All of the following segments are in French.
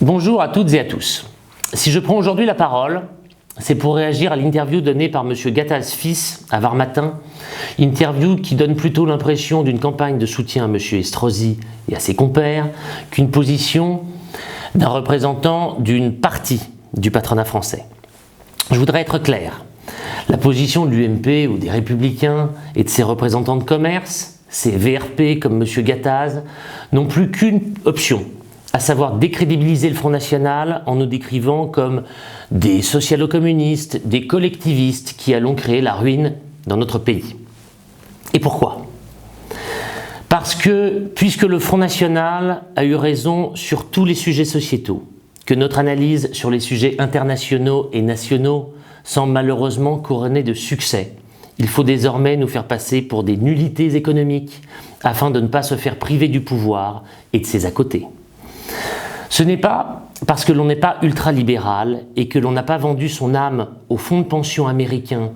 Bonjour à toutes et à tous. Si je prends aujourd'hui la parole, c'est pour réagir à l'interview donnée par M. Gattaz fils à Var Matin, interview qui donne plutôt l'impression d'une campagne de soutien à M. Estrosi et à ses compères qu'une position d'un représentant d'une partie du patronat français. Je voudrais être clair. La position de l'UMP ou des Républicains et de ses représentants de commerce, ces VRP comme M. Gattaz, n'ont plus qu'une option, à savoir décrédibiliser le Front National en nous décrivant comme des socialo-communistes, des collectivistes qui allons créer la ruine dans notre pays. Et pourquoi ? Parce que, puisque le Front National a eu raison sur tous les sujets sociétaux, que notre analyse sur les sujets internationaux et nationaux semble malheureusement couronnée de succès, il faut désormais nous faire passer pour des nullités économiques afin de ne pas se faire priver du pouvoir et de ses à côté. Ce n'est pas parce que l'on n'est pas ultralibéral et que l'on n'a pas vendu son âme aux fonds de pension américains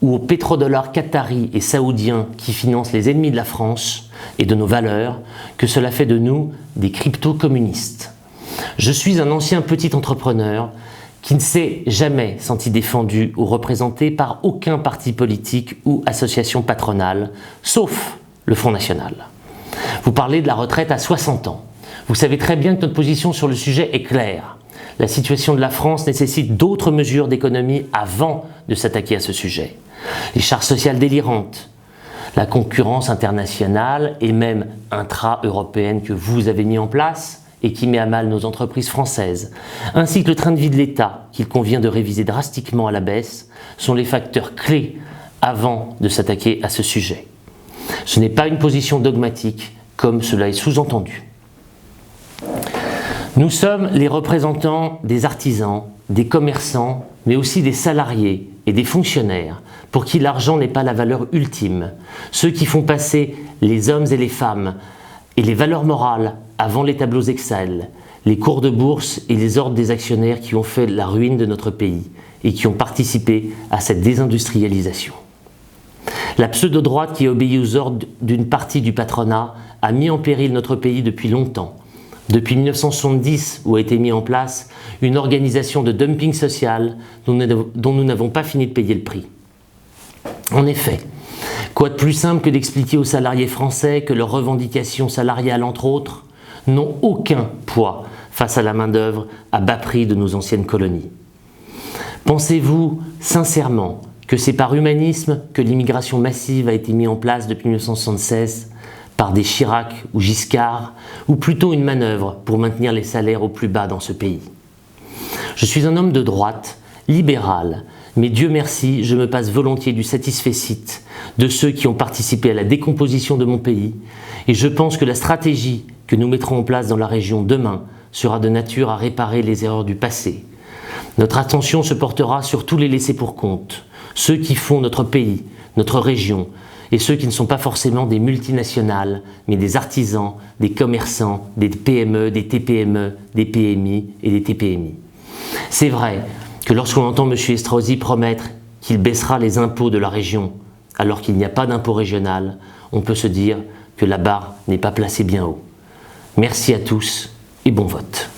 ou aux pétrodollars qataris et saoudiens qui financent les ennemis de la France et de nos valeurs que cela fait de nous des crypto-communistes. Je suis un ancien petit entrepreneur qui ne s'est jamais senti défendu ou représenté par aucun parti politique ou association patronale, sauf le Front National. Vous parlez de la retraite à 60 ans. Vous savez très bien que notre position sur le sujet est claire. La situation de la France nécessite d'autres mesures d'économie avant de s'attaquer à ce sujet. Les charges sociales délirantes, la concurrence internationale et même intra-européenne que vous avez mis en place et qui met à mal nos entreprises françaises, ainsi que le train de vie de l'État qu'il convient de réviser drastiquement à la baisse, sont les facteurs clés avant de s'attaquer à ce sujet. Ce n'est pas une position dogmatique comme cela est sous-entendu. Nous sommes les représentants des artisans, des commerçants, mais aussi des salariés et des fonctionnaires pour qui l'argent n'est pas la valeur ultime, ceux qui font passer les hommes et les femmes et les valeurs morales avant les tableaux Excel, les cours de bourse et les ordres des actionnaires qui ont fait la ruine de notre pays et qui ont participé à cette désindustrialisation. La pseudo-droite qui obéit aux ordres d'une partie du patronat a mis en péril notre pays depuis longtemps. Depuis 1970, où a été mis en place une organisation de dumping social dont nous n'avons pas fini de payer le prix. En effet, quoi de plus simple que d'expliquer aux salariés français que leurs revendications salariales, entre autres, n'ont aucun poids face à la main-d'œuvre à bas prix de nos anciennes colonies. Pensez-vous sincèrement que c'est par humanisme que l'immigration massive a été mise en place depuis 1976 par des Chirac ou Giscard, ou plutôt une manœuvre pour maintenir les salaires au plus bas dans ce pays? Je suis un homme de droite, libéral, mais Dieu merci, je me passe volontiers du satisfecit de ceux qui ont participé à la décomposition de mon pays, et je pense que la stratégie que nous mettrons en place dans la région demain sera de nature à réparer les erreurs du passé. Notre attention se portera sur tous les laissés pour compte, ceux qui font notre pays, notre région, et ceux qui ne sont pas forcément des multinationales, mais des artisans, des commerçants, des PME, des TPME, des PMI et des TPMI. C'est vrai que lorsqu'on entend M. Estrosi promettre qu'il baissera les impôts de la région, alors qu'il n'y a pas d'impôt régional, on peut se dire que la barre n'est pas placée bien haut. Merci à tous et bon vote.